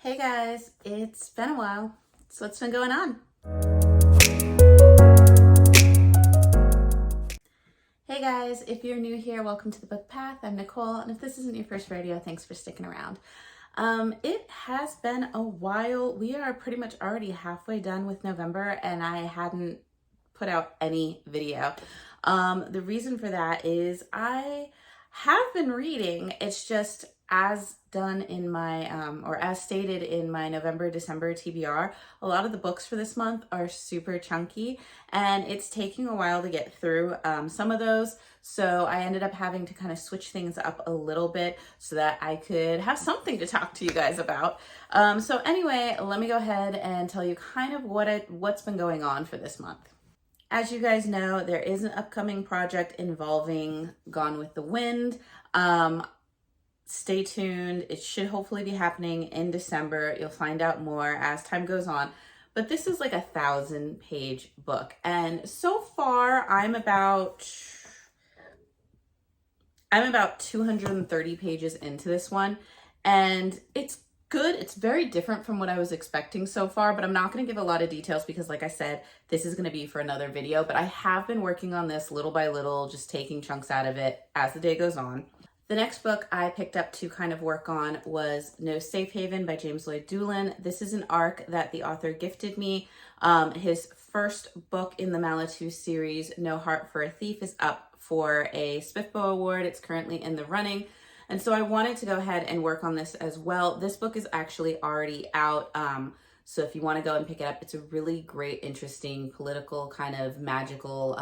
Hey guys, it's been a while. So what's been going on? Hey guys, if you're new here, welcome to the Book Path. I'm Nicole, and if this isn't your first rodeo, thanks for sticking around. It has been a while. We are pretty much already halfway done with November, and I hadn't put out any video. The reason for that is I have been reading. It's just as done in my, or as stated in my November, December TBR, a lot of the books for this month are super chunky and it's taking a while to get through some of those. So I ended up having to kind of switch things up a little bit so that I could have something to talk to you guys about. So anyway, let me go ahead and tell you kind of what's been going on for this month. As you guys know, there is an upcoming project involving Gone with the Wind. Stay tuned. It should hopefully be happening in December. You'll find out more as time goes on. But this is like a 1,000-page book. And so far, I'm about 230 pages into this one. And it's good. It's very different from what I was expecting so far, but I'm not going to give a lot of details because, like I said, this is going to be for another video. But I have been working on this little by little, just taking chunks out of it as the day goes on. The next book I picked up to kind of work on was No Safe Haven by James Lloyd Doolin. This is an arc that the author gifted me. His first book in the Manitou series, No Heart for a Thief, is up for a Smithbow Award. It's currently in the running. And so I wanted to go ahead and work on this as well. This book is actually already out. So if you want to go and pick it up, it's a really great, interesting, political, kind of magical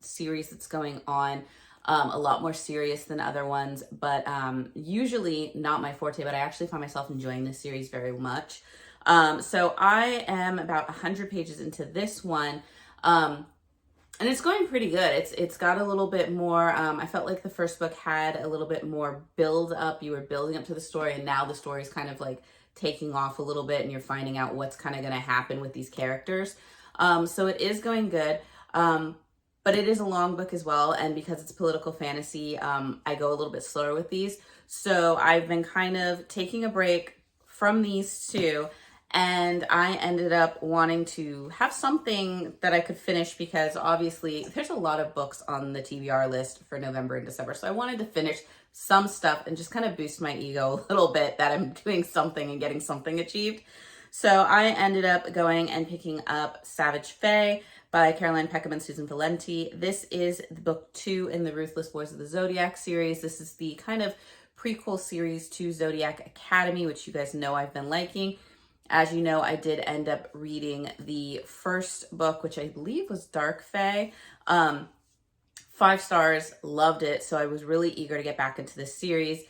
series that's going on. A lot more serious than other ones, but usually not my forte, but I actually find myself enjoying this series very much. So I am about 100 pages into this one, and it's going pretty good. It's got a little bit more, I felt like the first book had a little bit more build up. You were building up to the story, and now the story is kind of like taking off a little bit, and you're finding out what's kind of going to happen with these characters. So it is going good. But it is a long book as well, and because it's political fantasy, I go a little bit slower with these. So I've been kind of taking a break from these two, and I ended up wanting to have something that I could finish because obviously there's a lot of books on the TBR list for November and December. So I wanted to finish some stuff and just kind of boost my ego a little bit that I'm doing something and getting something achieved. So I ended up going and picking up Savage Fae by Caroline Peckham and Susan Valenti. This is the book 2 in the Ruthless Boys of the Zodiac series. This is the kind of prequel series to Zodiac Academy, which you guys know I've been liking. As you know, I did end up reading the first book, which I believe was Dark Fae. 5 stars, loved it. So I was really eager to get back into this series.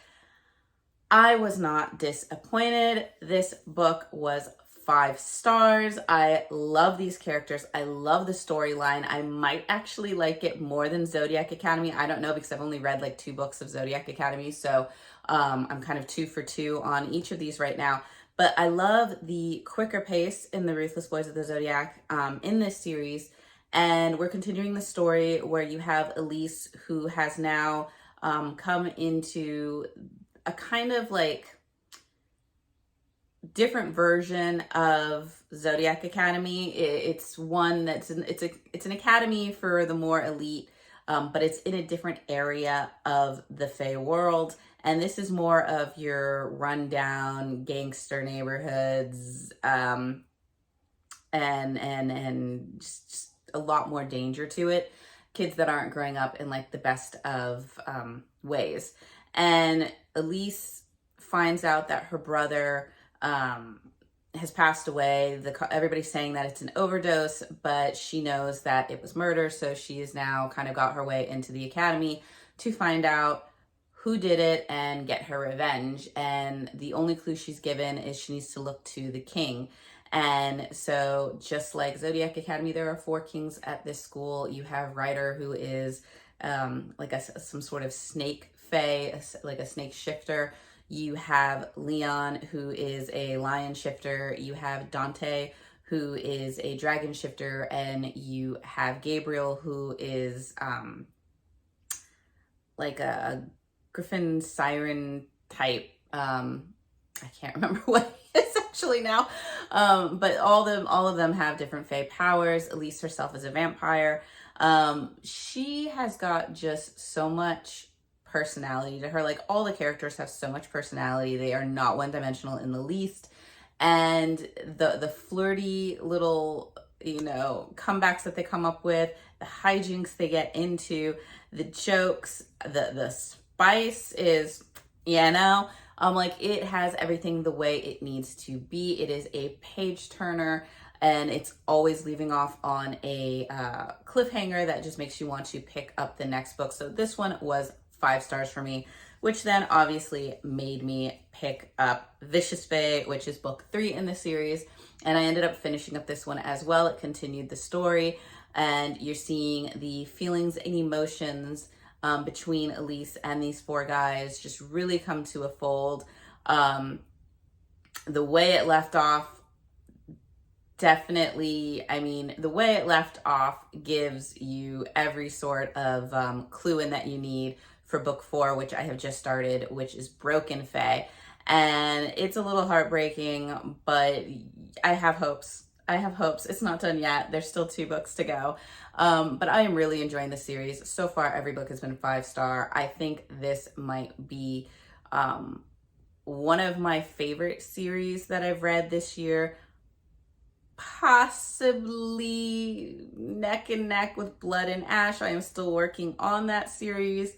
I was not disappointed. This book was 5 stars. I love these characters. I love the storyline. I might actually like it more than Zodiac Academy. I don't know because I've only read like 2 books of Zodiac Academy. So I'm kind of 2 for 2 on each of these right now. But I love the quicker pace in the Ruthless Boys of the Zodiac in this series. And we're continuing the story where you have Elise, who has now come into a kind of like different version of Zodiac Academy. It's one that's it's an academy for the more elite, but it's in a different area of the Fae world. And this is more of your rundown gangster neighborhoods, and just a lot more danger to it. Kids that aren't growing up in like the best of ways. And Elise finds out that her brother has passed away. Everybody's saying that it's an overdose, but she knows that it was murder. So she has now kind of got her way into the academy to find out who did it and get her revenge. And the only clue she's given is she needs to look to the king. And so just like Zodiac Academy, there are 4 kings at this school. You have Ryder, who is like some sort of snake fae, like a snake shifter. You have Leon, who is a lion shifter. You have Dante, who is a dragon shifter. And you have Gabriel, who is like a griffin siren type. I can't remember what he is actually now. But all of them have different fae powers. Elise herself is a vampire. She has got just so much personality to her. Like, all the characters have so much personality. They are not one-dimensional in the least. And the flirty little, comebacks that they come up with, the hijinks they get into, the jokes, the spice is, like, it has everything the way it needs to be. It is a page turner, and it's always leaving off on a cliffhanger that just makes you want to pick up the next book. So this one was 5 stars for me, which then obviously made me pick up Vicious Fae, which is book 3 in the series. And I ended up finishing up this one as well. It continued the story, and you're seeing the feelings and emotions between Elise and these 4 guys just really come to a fold. The way it left off, definitely, the way it left off gives you every sort of clue in that you need for book 4, which I have just started, which is Broken Fae. And it's a little heartbreaking, but I have hopes. It's not done yet. There's still 2 books to go. But I am really enjoying the series. So far, every book has been 5-star. I think this might be one of my favorite series that I've read this year. Possibly neck and neck with Blood and Ash. I am still working on that series.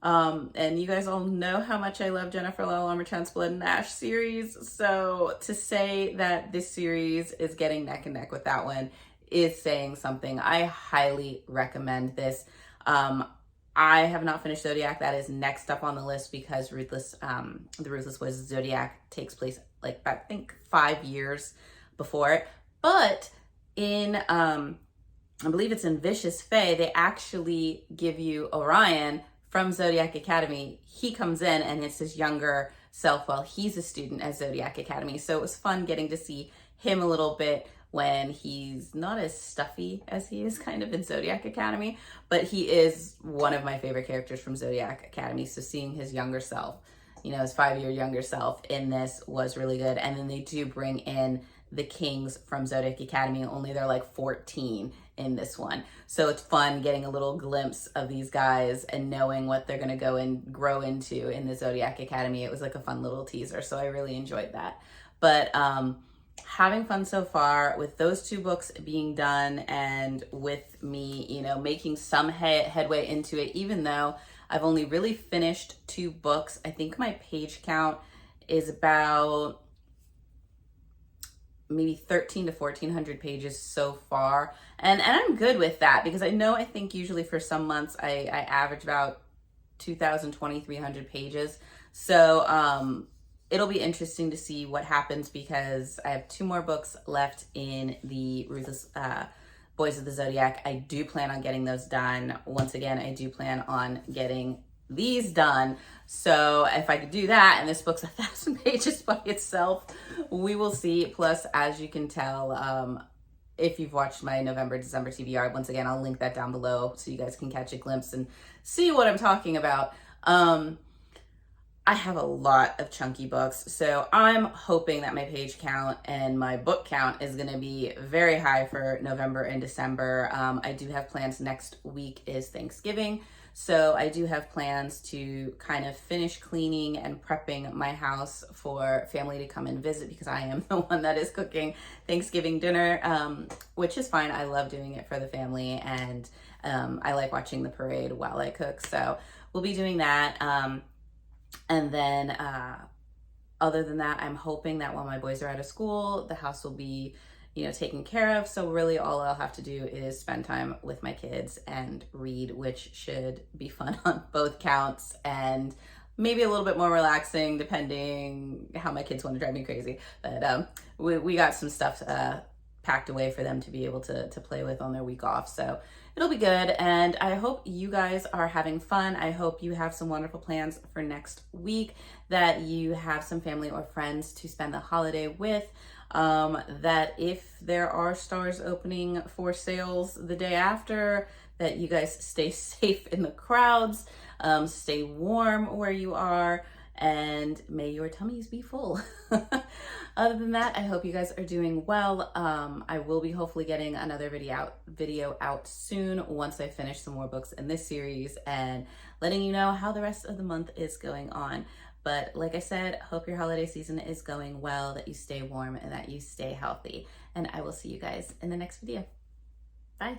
And you guys all know how much I love Jennifer Lowell Armertown's Blood and Ash series. So to say that this series is getting neck and neck with that one is saying something. I highly recommend this. I have not finished Zodiac. That is next up on the list because the Ruthless Ways of Zodiac takes place, like, I think 5 years before it. But in, I believe it's in Vicious Fae, they actually give you Orion from Zodiac Academy. He comes in and it's his younger self while he's a student at Zodiac Academy. So it was fun getting to see him a little bit when he's not as stuffy as he is kind of in Zodiac Academy, but he is one of my favorite characters from Zodiac Academy. So seeing his younger self, his 5-year younger self in this was really good. And then they do bring in the Kings from Zodiac Academy, only they're like 14 in this one. So it's fun getting a little glimpse of these guys and knowing what they're gonna go and grow into in the Zodiac Academy. It was like a fun little teaser, so I really enjoyed that. But having fun so far with those 2 books being done, and with me, making some headway into it, even though I've only really finished 2 books. I think my page count is about maybe 13 to 1400 pages so far, and I'm good with that, because I think usually for some months I average about 2,300 pages. So it'll be interesting to see what happens, because I have 2 more books left in the Ruthless Boys of the Zodiac. I do plan on getting those done. Once again, I do plan on getting these done. So if I could do that, and this book's 1,000 pages by itself, we will see. Plus, as you can tell, if you've watched my November, December T.B.R, once again, I'll link that down below so you guys can catch a glimpse and see what I'm talking about. I have a lot of chunky books, so I'm hoping that my page count and my book count is going to be very high for November and December. I do have plans. Next week is Thanksgiving, so I do have plans to kind of finish cleaning and prepping my house for family to come and visit, because I am the one that is cooking Thanksgiving dinner, which is fine. I love doing it for the family, and I like watching the parade while I cook, so we'll be doing that. And then other than that, I'm hoping that while my boys are out of school, the house will be, taken care of. So really all I'll have to do is spend time with my kids and read, which should be fun on both counts, and maybe a little bit more relaxing depending how my kids want to drive me crazy. But we got some stuff packed away for them to be able to play with on their week off. So it'll be good, and I hope you guys are having fun. I hope you have some wonderful plans for next week, that you have some family or friends to spend the holiday with, that if there are stores opening for sales the day after, that you guys stay safe in the crowds, stay warm where you are, and may your tummies be full. Other than that, I hope you guys are doing well. I will be hopefully getting another video out soon once I finish some more books in this series and letting you know how the rest of the month is going on. But like I said, hope your holiday season is going well, that you stay warm and that you stay healthy. And I will see you guys in the next video. Bye.